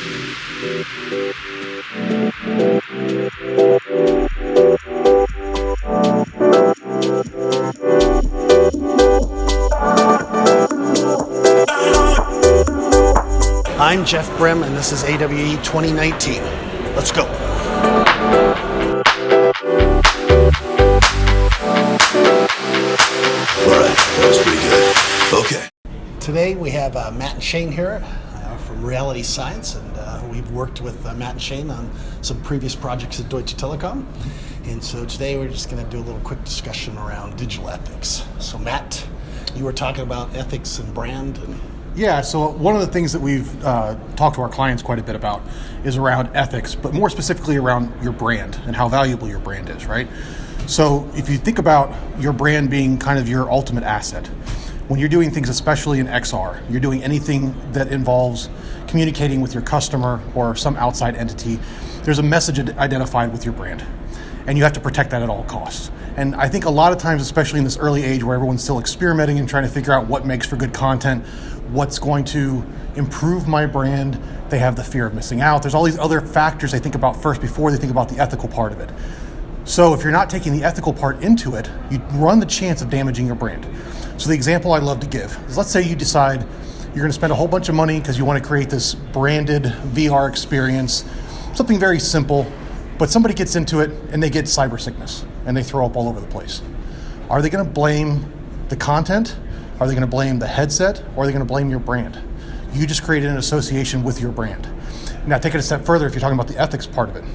I'm Jeff Brim, and this is AWE 2019. Let's go. All right, that was pretty good. Okay. Today we have Matt and Shane here from Reality Science, and we've worked with Matt and Shane on some previous projects at Deutsche Telekom. And so today we're just going to do a little quick discussion around digital ethics. So Matt, you were talking about ethics and brand. Yeah, so one of the things that we've talked to our clients quite a bit about is around ethics, but more specifically around your brand and how valuable your brand is, right? So if you think about your brand being kind of your ultimate asset, when you're doing things, especially in XR, you're doing anything that involves communicating with your customer or some outside entity, there's a message identified with your brand, and you have to protect that at all costs. And I think a lot of times, especially in this early age where everyone's still experimenting and trying to figure out what makes for good content, what's going to improve my brand, they have the fear of missing out. There's all these other factors they think about first before they think about the ethical part of it. So if you're not taking the ethical part into it, you run the chance of damaging your brand. So the example I love to give is, let's say you decide you're going to spend a whole bunch of money because you want to create this branded VR experience, something very simple, but somebody gets into it and they get cyber sickness and they throw up all over the place. Are they going to blame the content? Are they going to blame the headset? Or are they going to blame your brand? You just created an association with your brand. Now take it a step further if you're talking about the ethics part of it.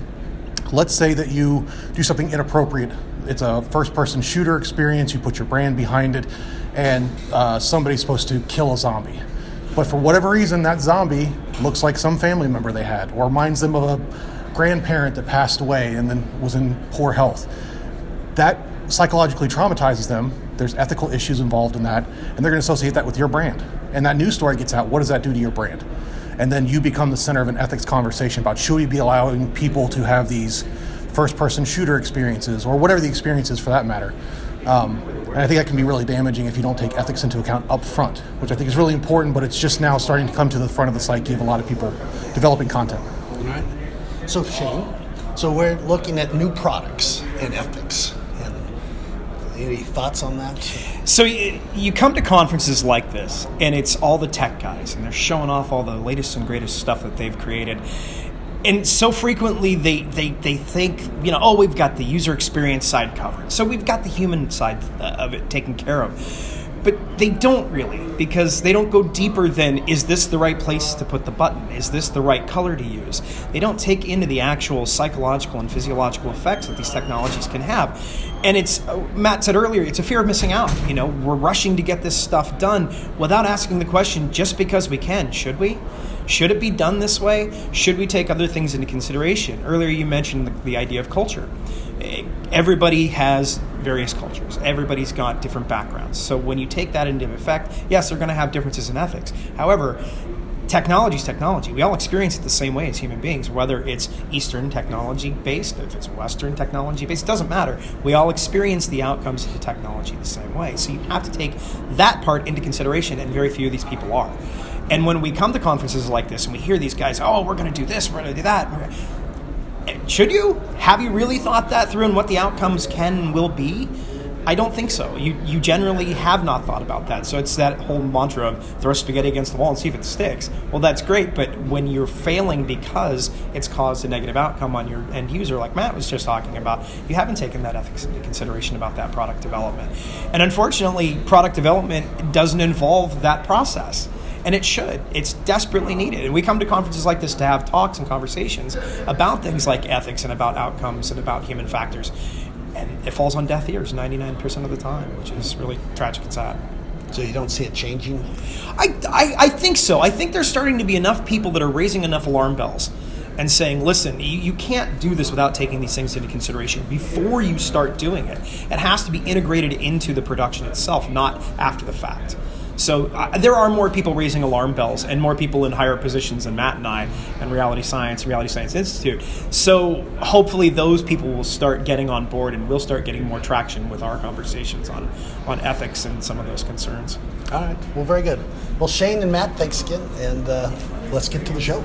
Let's say that you do something inappropriate. It's a first-person shooter experience, you put your brand behind it, and somebody's supposed to kill a zombie. But for whatever reason, that zombie looks like some family member they had, or reminds them of a grandparent that passed away and then was in poor health. That psychologically traumatizes them. There's ethical issues involved in that, and they're going to associate that with your brand. And that news story gets out. What does that do to your brand? And then you become the center of an ethics conversation about, should we be allowing people to have these first-person shooter experiences, or whatever the experience is for that matter. And I think that can be really damaging if you don't take ethics into account up front, which I think is really important, but it's just now starting to come to the front of the psyche of a lot of people developing content. All right. So Shane, so we're looking at new products and ethics. And any thoughts on that? So you come to conferences like this, and it's all the tech guys, and they're showing off all the latest and greatest stuff that they've created. And so frequently they think, oh, we've got the user experience side covered. So we've got the human side of it taken care of. But they don't really, because they don't go deeper than, is this the right place to put the button? Is this the right color to use? They don't take into the actual psychological and physiological effects that these technologies can have. And it's, Matt said earlier, it's a fear of missing out. We're rushing to get this stuff done without asking the question, just because we can, should we? Should it be done this way? Should we take other things into consideration? Earlier you mentioned the idea of culture. Everybody has various cultures. Everybody's got different backgrounds. So when you take that into effect, yes, they're going to have differences in ethics. However, technology is technology. We all experience it the same way as human beings, whether it's Eastern technology-based, if it's Western technology-based, it doesn't matter. We all experience the outcomes of the technology the same way. So you have to take that part into consideration, and very few of these people are. And when we come to conferences like this and we hear these guys, oh, we're going to do this, we're going to do that. Should you? Have you really thought that through and what the outcomes can and will be? I don't think so. You generally have not thought about that. So it's that whole mantra of throw spaghetti against the wall and see if it sticks. Well, that's great, but when you're failing because it's caused a negative outcome on your end user, like Matt was just talking about, you haven't taken that ethics into consideration about that product development. And unfortunately, product development doesn't involve that process. And it should. It's desperately needed. And we come to conferences like this to have talks and conversations about things like ethics and about outcomes and about human factors. And it falls on deaf ears 99% of the time, which is really tragic and sad. So you don't see it changing? I think so. I think there's starting to be enough people that are raising enough alarm bells and saying, listen, you can't do this without taking these things into consideration before you start doing it. It has to be integrated into the production itself, not after the fact. So there are more people raising alarm bells and more people in higher positions than Matt and I and Reality Science Institute. So hopefully those people will start getting on board and we'll start getting more traction with our conversations on ethics and some of those concerns. All right. Well, very good. Well, Shane and Matt, thanks again, and let's get to the show.